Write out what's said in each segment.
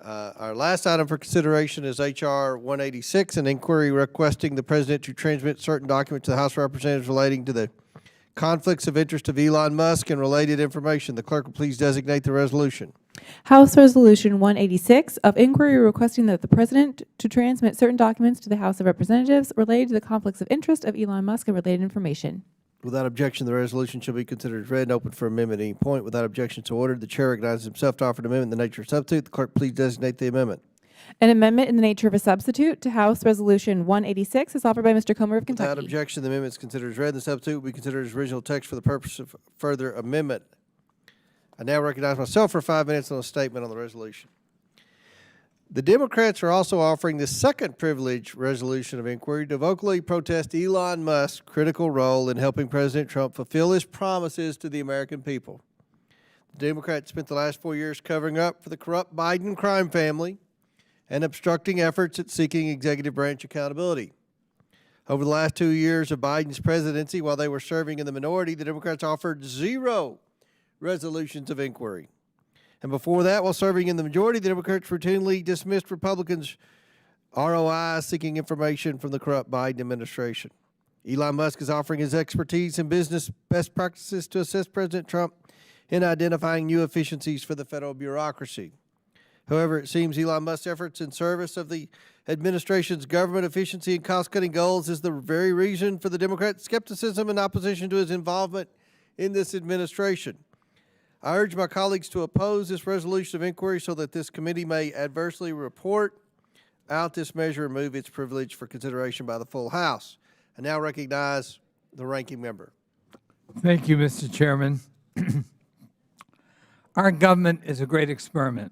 Our last item for consideration is H.R. 186, an inquiry requesting the President to transmit certain documents to the House of Representatives relating to the conflicts of interest of Elon Musk and related information. The clerk will please designate the resolution. House Resolution 186 of inquiry requesting that the President to transmit certain documents to the House of Representatives related to the conflicts of interest of Elon Musk and related information. Without objection, the resolution shall be considered as read and open for amendment at any point. Without objection, so ordered. The chair recognizes himself to offer an amendment in the nature of substitute. The clerk please designate the amendment. An amendment in the nature of a substitute to House Resolution 186 is offered by Mr. Comer of Kentucky. Without objection, the amendment is considered as read and the substitute will be considered as original text for the purpose of further amendment. I now recognize myself for 5 minutes on a statement on the resolution. The Democrats are also offering the second privilege resolution of inquiry to vocally protest Elon Musk's critical role in helping President Trump fulfill his promises to the American people. The Democrats spent the last 4 years covering up for the corrupt Biden crime family and obstructing efforts at seeking executive branch accountability. Over the last 2 years of Biden's presidency, while they were serving in the minority, the Democrats offered 0 resolutions of inquiry. And before that, while serving in the majority, the Democrats routinely dismissed Republicans' ROI seeking information from the corrupt Biden administration. Elon Musk is offering his expertise in business best practices to assist President Trump in identifying new efficiencies for the federal bureaucracy. However, it seems Elon Musk's efforts in service of the administration's government efficiency and cost-cutting goals is the very reason for the Democrat skepticism and opposition to his involvement in this administration. I urge my colleagues to oppose this resolution of inquiry so that this committee may adversely report out this measure and move its privilege for consideration by the full House. I now recognize the ranking member. Thank you, Mr. Chairman. Our government is a great experiment,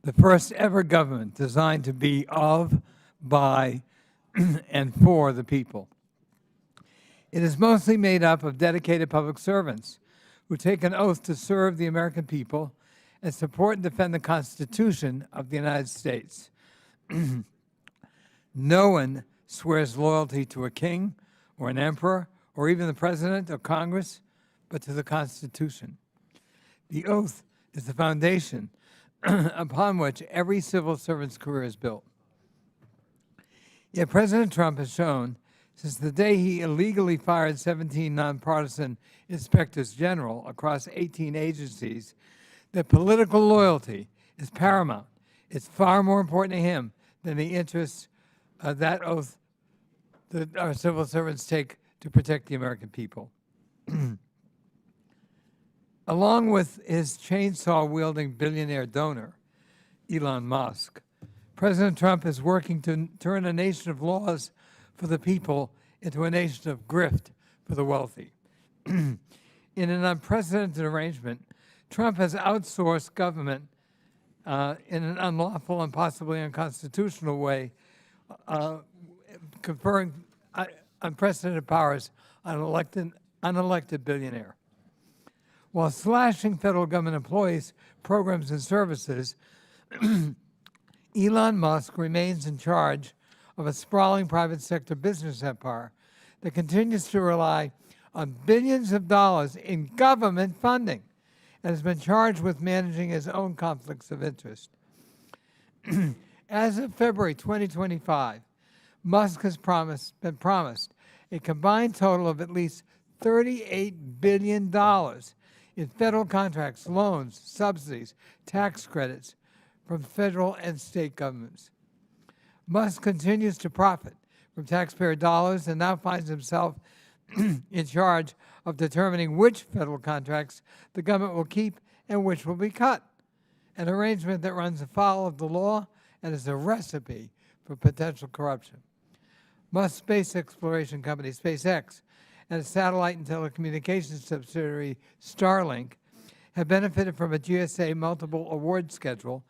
the first ever government designed to be of, by, and for the people. It is mostly made up of dedicated public servants who take an oath to serve the American people and support and defend the Constitution of the United States. No one swears loyalty to a king or an emperor or even the president or Congress, but to the Constitution. The oath is the foundation upon which every civil servant's career is built. Yet President Trump has shown, since the day he illegally fired 17 nonpartisan inspectors general across 18 agencies, that political loyalty is paramount. It's far more important to him than the interests of that oath that our civil servants take to protect the American people. Along with his chainsaw-wielding billionaire donor, Elon Musk, President Trump is working to turn a nation of laws for the people into a nation of grift for the wealthy. In an unprecedented arrangement, Trump has outsourced government in an unlawful and possibly unconstitutional way, conferring unprecedented powers on an unelected billionaire. While slashing federal government employees, programs, and services, Elon Musk remains in charge of a sprawling private sector business empire that continues to rely on billions of dollars in government funding and has been charged with managing his own conflicts of interest. As of February 2025, Musk has been promised a combined total of at least $38 billion in federal contracts, loans, subsidies, tax credits from federal and state governments. Musk continues to profit from taxpayer dollars and now finds himself in charge of determining which federal contracts the government will keep and which will be cut, an arrangement that runs afoul of the law and is a recipe for potential corruption. Musk's space exploration company, SpaceX, and its satellite and telecommunications subsidiary, Starlink, have benefited from a GSA multiple award schedule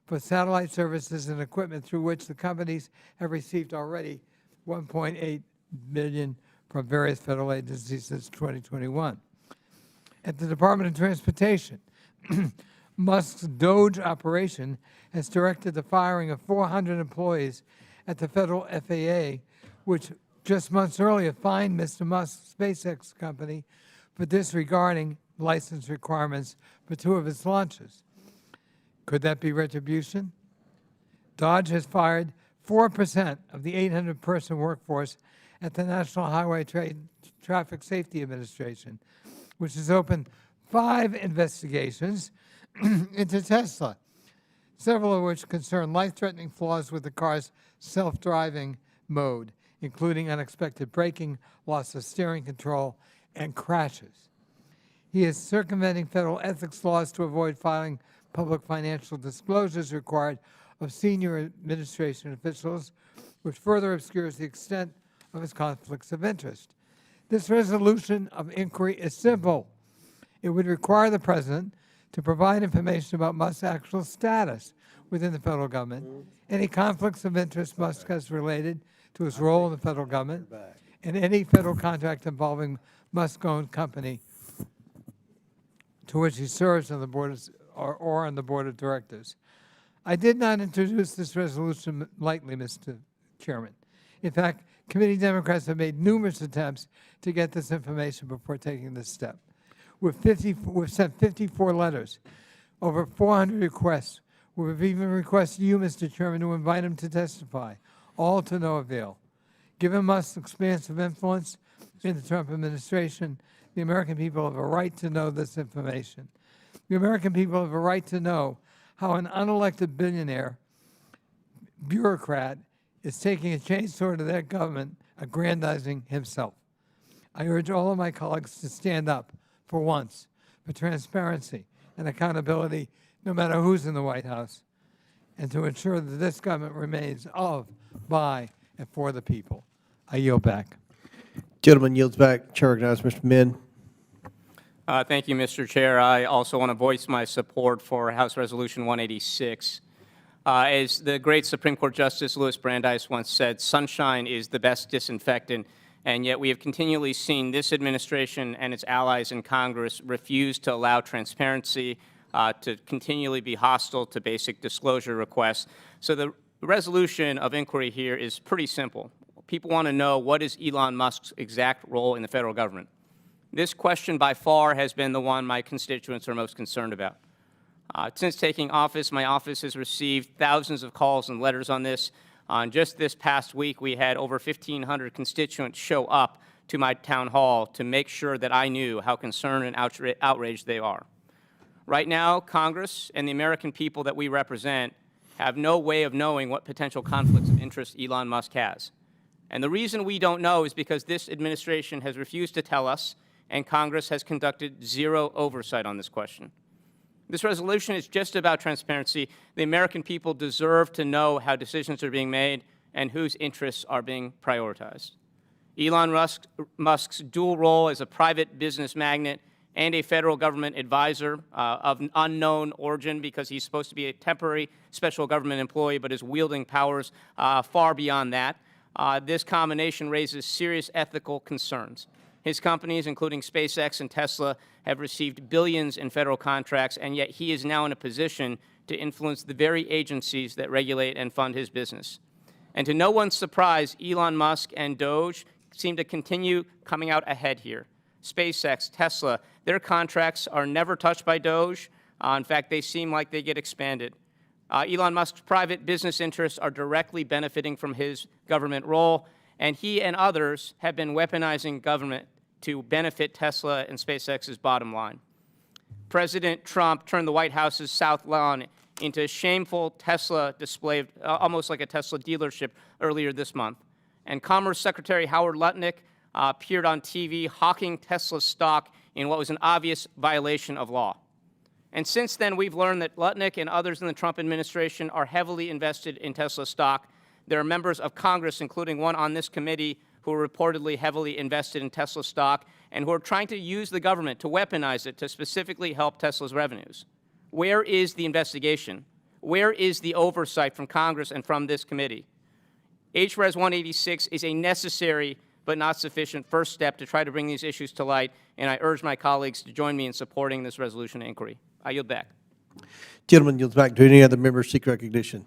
for satellite services and equipment through which the companies have received already $1.8 billion from various federal agencies since 2021. At the Department of Transportation, Musk's Doge operation has directed the firing of 400 employees at the federal FAA, which just months earlier fined Mr. Musk's SpaceX company for disregarding license requirements for 2 of its launches. Could that be retribution? Dodge has fired 4% of the 800-person workforce at the National Highway Traffic Safety Administration, which has opened 5 investigations into Tesla, several of which concern life-threatening flaws with the car's self-driving mode, including unexpected braking, loss of steering control, and crashes. He is circumventing federal ethics laws to avoid filing public financial disclosures required of senior administration officials, which further obscures the extent of his conflicts of interest. This resolution of inquiry is simple. It would require the President to provide information about Musk's actual status within the federal government, any conflicts of interest Musk has related to his role in the federal government, and any federal contract involving Musk-owned company to which he serves on the board or on the board of directors. I did not introduce this resolution lightly, Mr. Chairman. In fact, committee Democrats have made numerous attempts to get this information before taking this step. We've sent 54 letters, over 400 requests. We've even requested you, Mr. Chairman, to invite him to testify, all to no avail. Given Musk's expansive influence in the Trump administration, the American people have a right to know this information. The American people have a right to know how an unelected billionaire bureaucrat is taking a chainsaw to their government, aggrandizing himself. I urge all of my colleagues to stand up for once for transparency and accountability, no matter who's in the White House, and to ensure that this government remains of, by, and for the people. I yield back. Gentleman yields back. Chair recognizes Mr. Min. Thank you, Mr. Chair. I also want to voice my support for House Resolution 186. As the great Supreme Court Justice Louis Brandeis once said, sunshine is the best disinfectant, and yet we have continually seen this administration and its allies in Congress refuse to allow transparency, to continually be hostile to basic disclosure requests. So the resolution of inquiry here is pretty simple. People want to know, what is Elon Musk's exact role in the federal government? This question by far has been the one my constituents are most concerned about. Since taking office, my office has received thousands of calls and letters on this. Just this past week, we had over 1,500 constituents show up to my town hall to make sure that I knew how concerned and outraged they are. Right now, Congress and the American people that we represent have no way of knowing what potential conflicts of interest Elon Musk has. And the reason we don't know is because this administration has refused to tell us, and Congress has conducted zero oversight on this question. This resolution is just about transparency. The American people deserve to know how decisions are being made and whose interests are being prioritized. Elon Musk's dual role as a private business magnate and a federal government advisor of unknown origin, because he's supposed to be a temporary special government employee but is wielding powers far beyond that. This combination raises serious ethical concerns. His companies, including SpaceX and Tesla, have received billions in federal contracts, and yet he is now in a position to influence the very agencies that regulate and fund his business. And to no one's surprise, Elon Musk and Doge seem to continue coming out ahead here. SpaceX, Tesla, their contracts are never touched by Doge. In fact, they seem like they get expanded. Elon Musk's private business interests are directly benefiting from his government role, and he and others have been weaponizing government to benefit Tesla and SpaceX's bottom line. President Trump turned the White House's South Lawn into a shameful Tesla display, almost like a Tesla dealership, earlier this month. And Commerce Secretary Howard Lutnick appeared on TV hawking Tesla stock in what was an obvious violation of law. And since then, we've learned that Lutnick and others in the Trump administration are heavily invested in Tesla stock. There are members of Congress, including one on this committee, who are reportedly heavily invested in Tesla stock and who are trying to use the government to weaponize it to specifically help Tesla's revenues. Where is the investigation? Where is the oversight from Congress and from this committee? HRES 186 is a necessary but not sufficient first step to try to bring these issues to light, and I urge my colleagues to join me in supporting this resolution inquiry. I yield back. Gentleman yields back. Do any other members seek recognition?